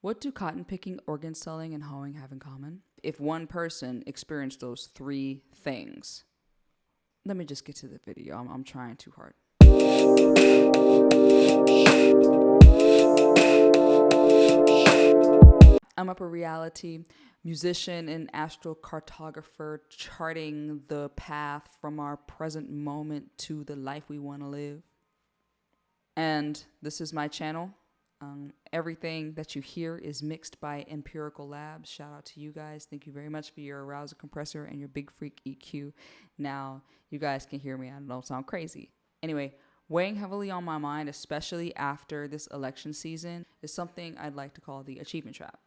What do cotton picking, organ selling, and hoeing have in common? If one person experienced those three things, let me just get to the video. I'm trying too hard. I'm Upper Reality, musician and astral cartographer, charting the path from our present moment to the life we want to live. And this is my channel. Everything that you hear is mixed by Empirical Labs. Shout out to you guys. Thank you very much for your arousal compressor and your big freak EQ. Now you guys can hear me. I don't sound crazy. Anyway, weighing heavily on my mind, especially after this election season, is something I'd like to call the achievement trap.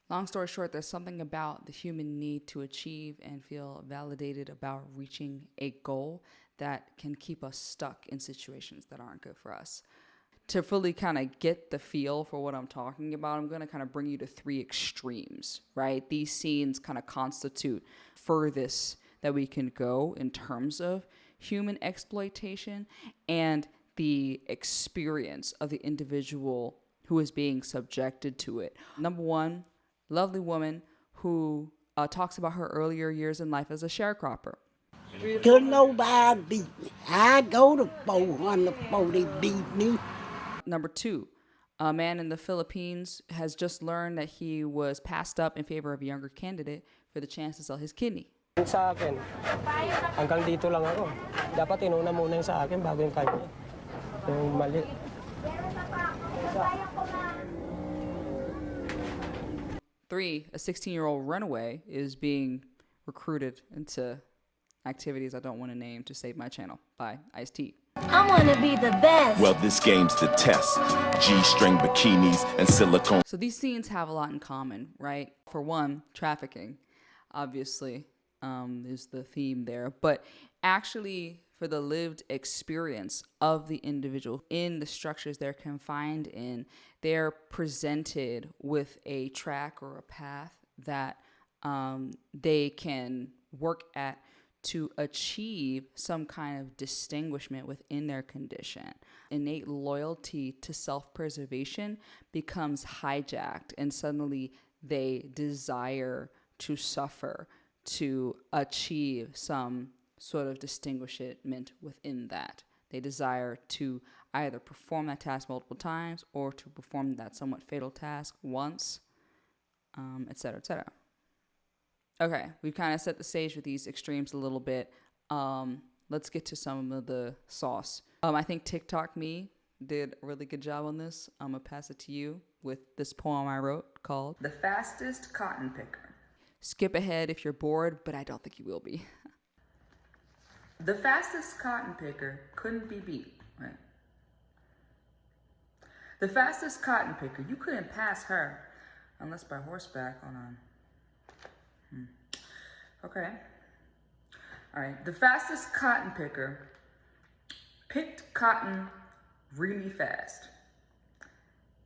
Long story short, there's something about the human need to achieve and feel validated about reaching a goal that can keep us stuck in situations that aren't good for us. To fully kind of get the feel for what I'm talking about, I'm going to kind of bring you to three extremes, right? These scenes kind of constitute furthest that we can go in terms of human exploitation and the experience of the individual who is being subjected to it. Number one, lovely woman who talks about her earlier years in life as a sharecropper. Could nobody beat me. I go to 400 before they beat me. Number two, a man in the Philippines has just learned that he was passed up in favor of a younger candidate for the chance to sell his kidney. Sa akin, hanggang dito lang ako. Dapat inuna muna yung sa akin bago yung kanya. Yung mali. 3, a 16-year-old runaway is being recruited into activities I don't want to name to save my channel by Ice-T. I want to be the best. Well, this game's the test. G-string bikinis and silicone. So these scenes have a lot in common, right? For one, trafficking, obviously, is the theme there. But actually, for the lived experience of the individual in the structures they're confined in, they're presented with a track or a path that they can work at to achieve some kind of distinguishment within their condition. Innate loyalty to self-preservation becomes hijacked, and suddenly they desire to suffer to achieve some sort of distinguishment within that. They desire to either perform that task multiple times or to perform that somewhat fatal task once, et cetera, et cetera. Okay, we've kind of set the stage with these extremes a little bit. Let's get to some of the sauce. I think TikTok Me did a really good job on this. I'm going to pass it to you with this poem I wrote called The Fastest Cotton Picker. Skip ahead if you're bored, but I don't think you will be. The fastest cotton picker couldn't be beat, right? The fastest cotton picker, you couldn't pass her unless by horseback on Okay. All right. The fastest cotton picker picked cotton really fast.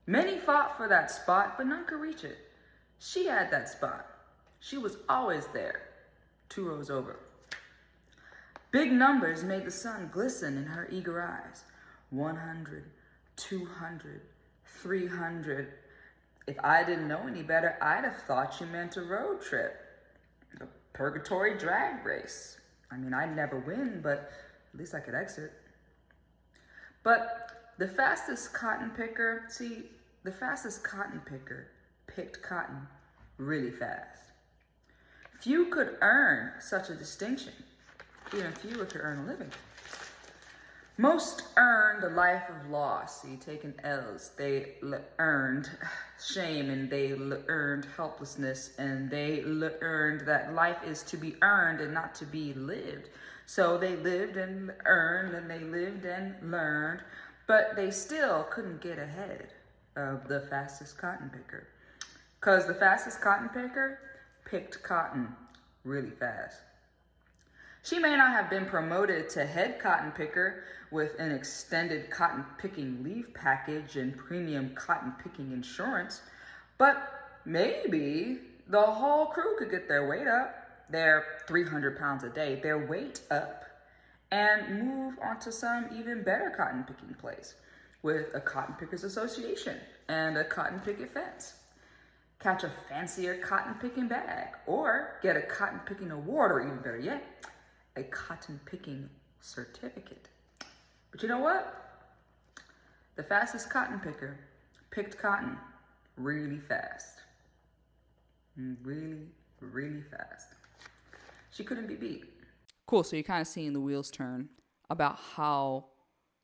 Many fought for that spot, but none could reach it. She had that spot. She was always there, 2 rows over. Big numbers made the sun glisten in her eager eyes. 100, 200, 300. If I didn't know any better, I'd have thought you meant a road trip. The purgatory drag race. I mean, I'd never win, but at least I could exit. But the fastest cotton picker, the fastest cotton picker picked cotton really fast. Few could earn such a distinction. Even fewer could earn a living. Most earned a life of loss, taking L's. They earned shame, and they earned helplessness, and they earned that life is to be earned and not to be lived. So they lived and earned, and they lived and learned, but they still couldn't get ahead of the fastest cotton picker. Because the fastest cotton picker picked cotton really fast. She may not have been promoted to head cotton picker with an extended cotton picking leave package and premium cotton picking insurance, but maybe the whole crew could get their weight up, their 300 pounds a day, their weight up, and move on to some even better cotton picking place with a cotton pickers association and a cotton picket fence. catch a fancier cotton picking bag, or get a cotton picking award, or even better yet, a cotton picking certificate. But you know what? The fastest cotton picker picked cotton really fast. Really, really fast. She couldn't be beat. Cool, so you're kind of seeing the wheels turn about how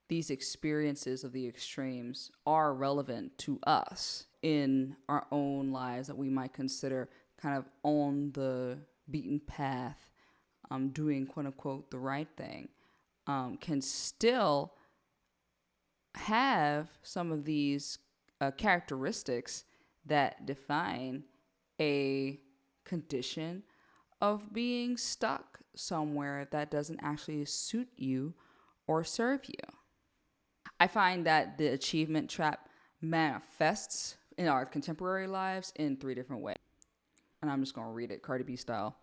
these experiences of the extremes are relevant to us in our own lives that we might consider kind of on the beaten path, doing quote unquote the right thing, can still have some of these characteristics that define a condition of being stuck somewhere that doesn't actually suit you or serve you. I find that the achievement trap manifests in our contemporary lives in 3 different ways. And I'm just going to read it Cardi B style.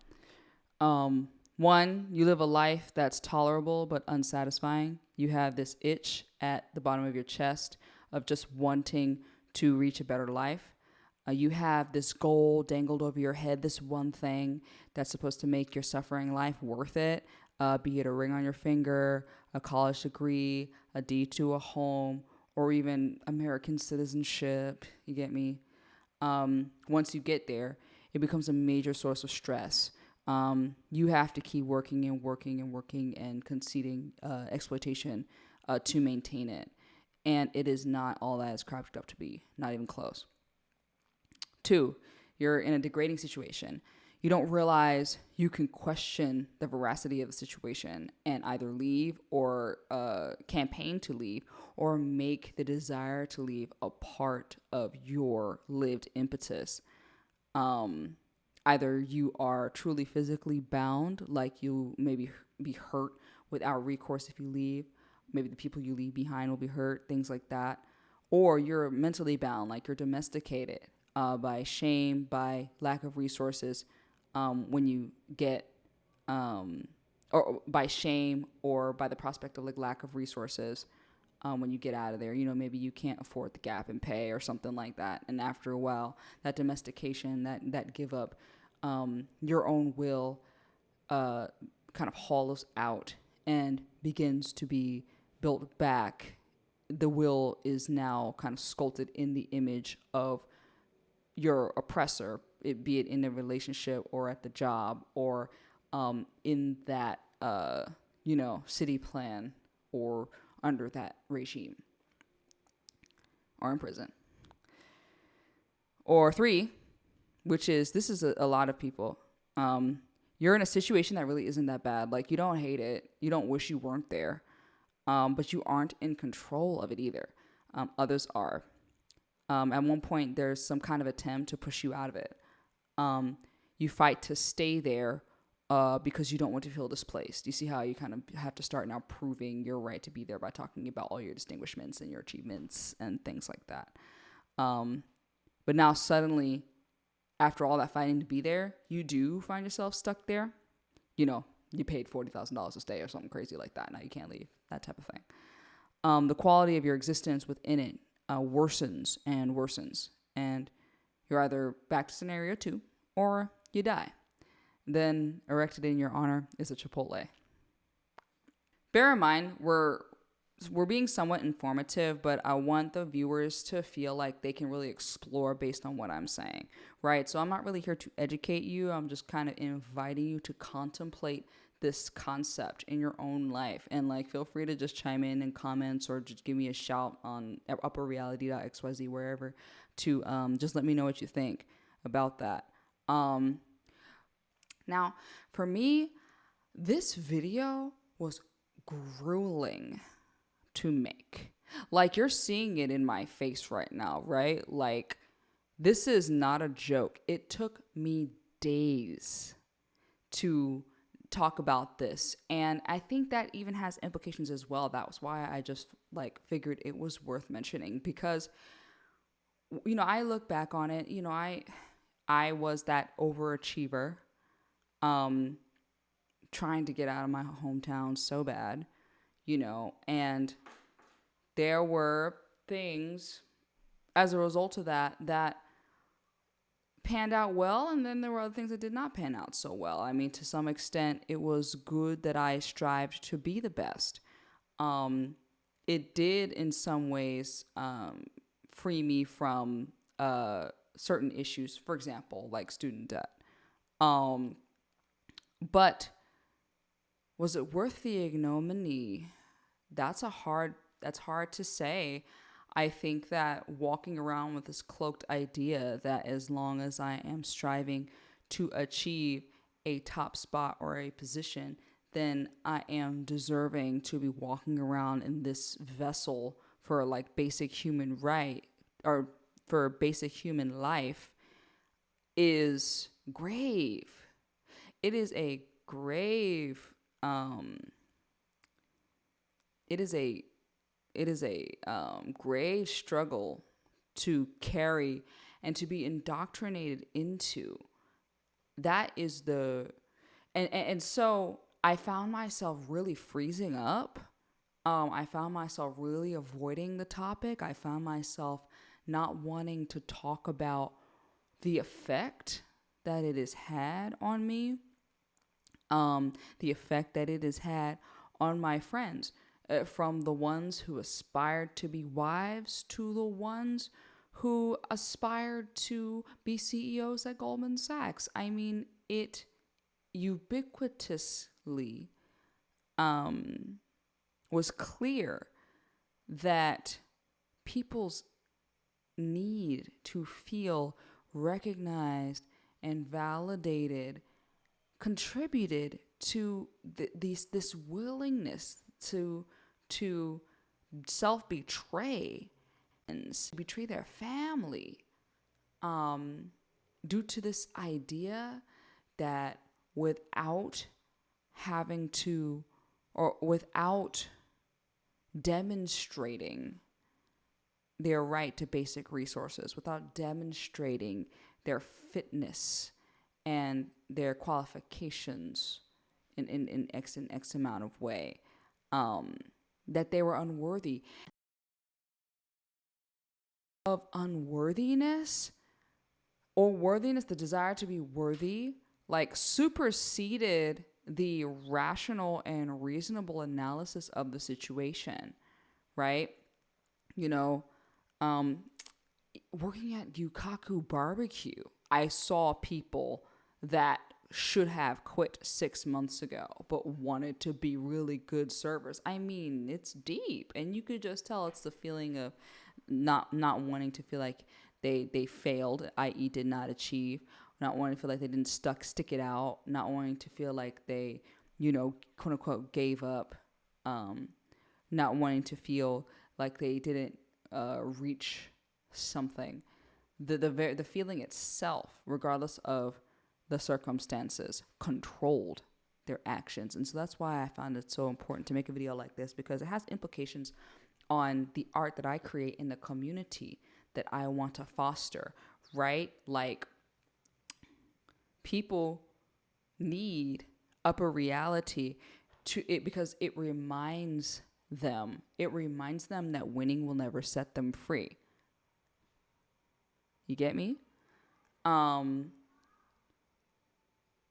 1, you live a life that's tolerable but unsatisfying. You have this itch at the bottom of your chest of just wanting to reach a better life. You have this goal dangled over your head, this one thing that's supposed to make your suffering life worth it, be it a ring on your finger, a college degree, a deed to a home, or even American citizenship. You get me? Once you get there, it becomes a major source of stress. You have to keep working and working and working and conceding exploitation to maintain it. And it is not all that it's cracked up to be, not even close. 2, you're in a degrading situation. You don't realize you can question the veracity of the situation and either leave or campaign to leave or make the desire to leave a part of your lived impetus. Either you are truly physically bound, like you maybe be hurt without recourse if you leave. Maybe the people you leave behind will be hurt, things like that. Or you're mentally bound, like you're domesticated by shame, by lack of resources when you get, or by shame or by the prospect of like lack of resources when you get out of there. You know, maybe you can't afford the gap in pay or something like that. And after a while, that domestication, that give up, your own will kind of hollows out and begins to be built back. The will is now kind of sculpted in the image of your oppressor, be it in a relationship or at the job or in that, city plan or under that regime or in prison. Or 3, which is, this is a lot of people. You're in a situation that really isn't that bad. Like, you don't hate it. You don't wish you weren't there. But you aren't in control of it either. Others are. At one point, there's some kind of attempt to push you out of it. You fight to stay there because you don't want to feel displaced. You see how you kind of have to start now proving your right to be there by talking about all your distinguishments and your achievements and things like that. But now suddenly, after all that fighting to be there, you do find yourself stuck there. You know, you paid $40,000 to stay or something crazy like that. Now you can't leave, that type of thing. The quality of your existence within it worsens and worsens. And you're either back to scenario 2 or you die. Then erected in your honor is a Chipotle. Bear in mind, we're being somewhat informative, but I want the viewers to feel like they can really explore based on what I'm saying, right? So I'm not really here to educate you. I'm just kind of inviting you to contemplate this concept in your own life. And like, feel free to just chime in comments or just give me a shout on upperreality.xyz, wherever, to just let me know what you think about that. Now, for me, this video was grueling to make. Like, you're seeing it in my face right now, right? Like, this is not a joke. It took me days to talk about this, and I think that even has implications as well. That was why I just figured it was worth mentioning, because I look back on it, I was that overachiever, trying to get out of my hometown so bad, and there were things as a result of that panned out well, and then there were other things that did not pan out so well. I mean, to some extent, it was good that I strived to be the best. It did, in some ways, free me from certain issues, for example, like student debt. But was it worth the ignominy? That's hard to say. I think that walking around with this cloaked idea that as long as I am striving to achieve a top spot or a position, then I am deserving to be walking around in this vessel for like basic human right or for basic human life is grave. It is a grave, it is a grave struggle to carry and to be indoctrinated into. That is and so I found myself really freezing up. I found myself really avoiding the topic. I found myself not wanting to talk about the effect that it has had on me, the effect that it has had on my friends, from the ones who aspired to be wives to the ones who aspired to be CEOs at Goldman Sachs. I mean, it ubiquitously was clear that people's need to feel recognized and validated contributed to this willingness to self-betray and betray their family, due to this idea that without having to, or without demonstrating their right to basic resources, without demonstrating their fitness and their qualifications in X amount of way, that they were unworthy. Of unworthiness or worthiness, the desire to be worthy, like superseded the rational and reasonable analysis of the situation, right? You know, working at Yukaku Barbecue, I saw people that should have quit 6 months ago, but wanted to be really good servers. I mean, it's deep, and you could just tell it's the feeling of not wanting to feel like they failed, i.e. did not achieve, not wanting to feel like they didn't stick it out, not wanting to feel like they, quote unquote, gave up, not wanting to feel like they didn't reach something. The feeling itself, regardless of the circumstances, controlled their actions. And so that's why I found it so important to make a video like this, because it has implications on the art that I create in the community that I want to foster, right? Like, people need upper reality to it because it reminds them that winning will never set them free. You get me?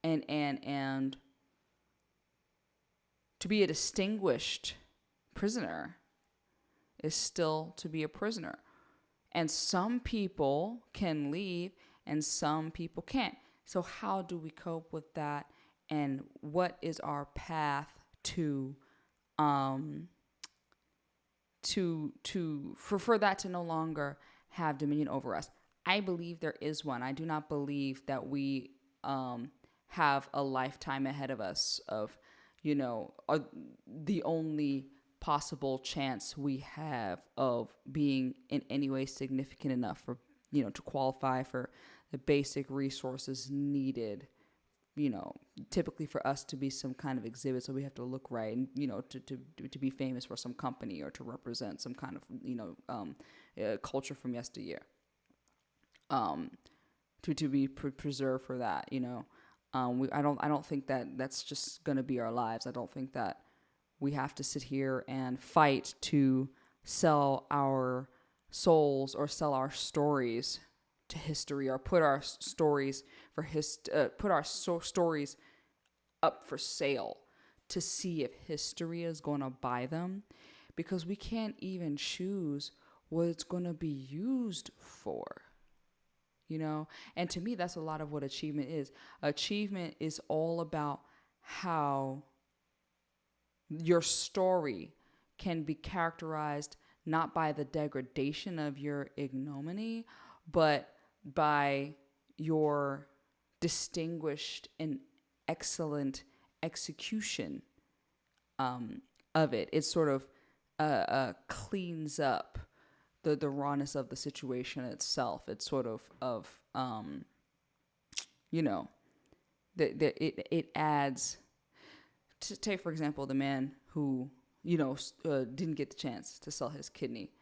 And to be a distinguished prisoner is still to be a prisoner. And some people can leave and some people can't. So how do we cope with that? And what is our path for that to no longer have dominion over us? I believe there is one. I do not believe that we have a lifetime ahead of us of, the only possible chance we have of being in any way significant enough for, to qualify for the basic resources needed, typically for us to be some kind of exhibit. So we have to look right and, to be famous for some company or to represent some kind of, culture from yesteryear. To be preserved for that, I don't think that that's just going to be our lives. I don't think that we have to sit here and fight to sell our souls or sell our stories to history, or put our stories stories up for sale to see if history is going to buy them, because we can't even choose what it's going to be used for. And to me, that's a lot of what achievement is. Achievement is all about how your story can be characterized not by the degradation of your ignominy, but by your distinguished and excellent execution of it. It sort of cleans up the rawness of the situation itself. It's sort of it adds. To take, for example, the man who didn't get the chance to sell his kidney.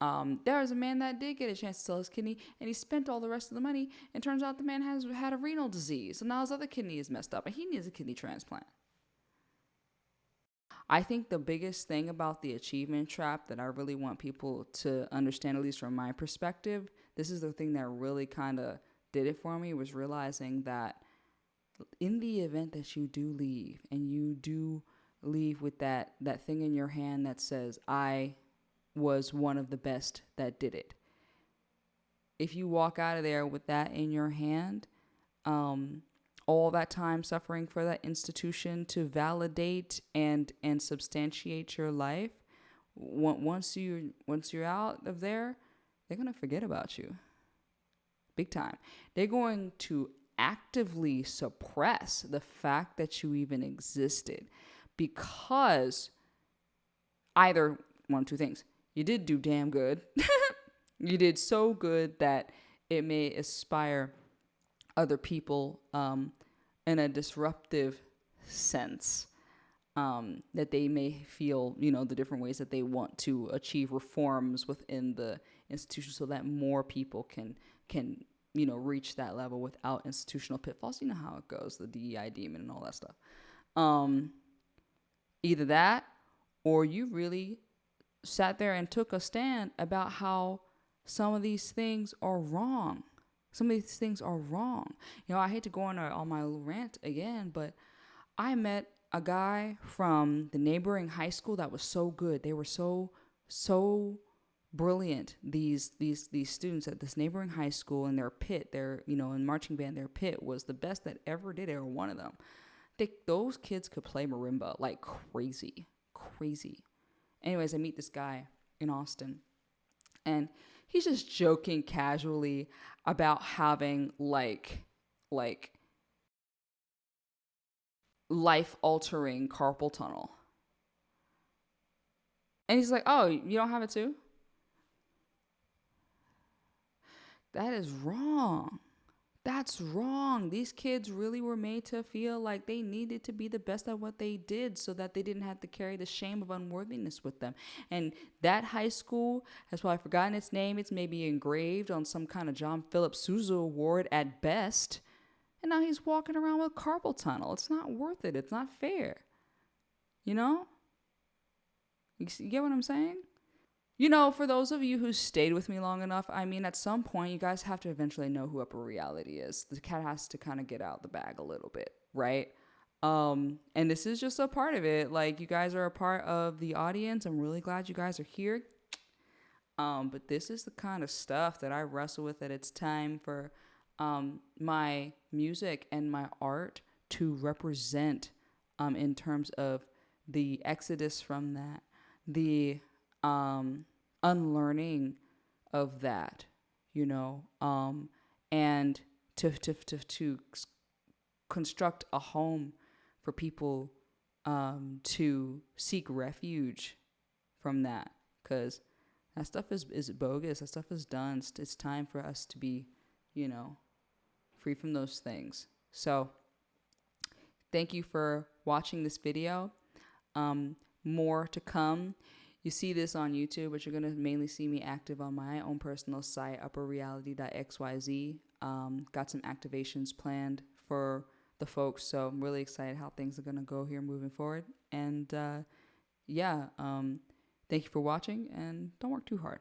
There was a man that did get a chance to sell his kidney, and he spent all the rest of the money. And turns out the man had a renal disease, so now his other kidney is messed up, and he needs a kidney transplant. I think the biggest thing about the achievement trap that I really want people to understand, at least from my perspective, this is the thing that really kind of did it for me, was realizing that in the event that you do leave, and you do leave with that thing in your hand that says, I was one of the best that did it. If you walk out of there with that in your hand, all that time suffering for that institution to validate and substantiate your life, once you're out of there, they're going to forget about you. Big time. They're going to actively suppress the fact that you even existed, because either one of two things: you did do damn good, you did so good that it may inspire other people in a disruptive sense, that they may feel the different ways that they want to achieve reforms within the institution, so that more people can reach that level without institutional pitfalls. You know how it goes, the DEI demon and all that stuff. Either that, or you really sat there and took a stand about how some of these things are wrong. Some of these things are wrong. I hate to go on my little rant again, but I met a guy from the neighboring high school that was so good. They were so brilliant. These students at this neighboring high school, in their pit, in marching band, their pit was the best that ever did it, or one of them. Those kids could play marimba like crazy. Anyways, I meet this guy in Austin, and he's just joking casually about having like life-altering carpal tunnel. And he's like, oh, you don't have it too? That is wrong. That's wrong. These kids really were made to feel like they needed to be the best at what they did, so that they didn't have to carry the shame of unworthiness with them. And that high school has probably forgotten its name. It's maybe engraved on some kind of John Philip Sousa award at best. And now he's walking around with carpal tunnel. It's not worth it. It's not fair. You get what I'm saying? For those of you who stayed with me long enough, at some point, you guys have to eventually know who upper reality is. The cat has to kind of get out the bag a little bit, right? And this is just a part of it. Like, you guys are a part of the audience. I'm really glad you guys are here. But this is the kind of stuff that I wrestle with, that it's time for my music and my art to represent, in terms of the exodus from that, the unlearning of that, and to construct a home for people to seek refuge from that, because that stuff is bogus. That stuff is done. It's time for us to be, free from those things. So thank you for watching this video. More to come. You see this on YouTube, but you're going to mainly see me active on my own personal site, upperreality.xyz. Got some activations planned for the folks, so I'm really excited how things are going to go here moving forward. And thank you for watching, and don't work too hard.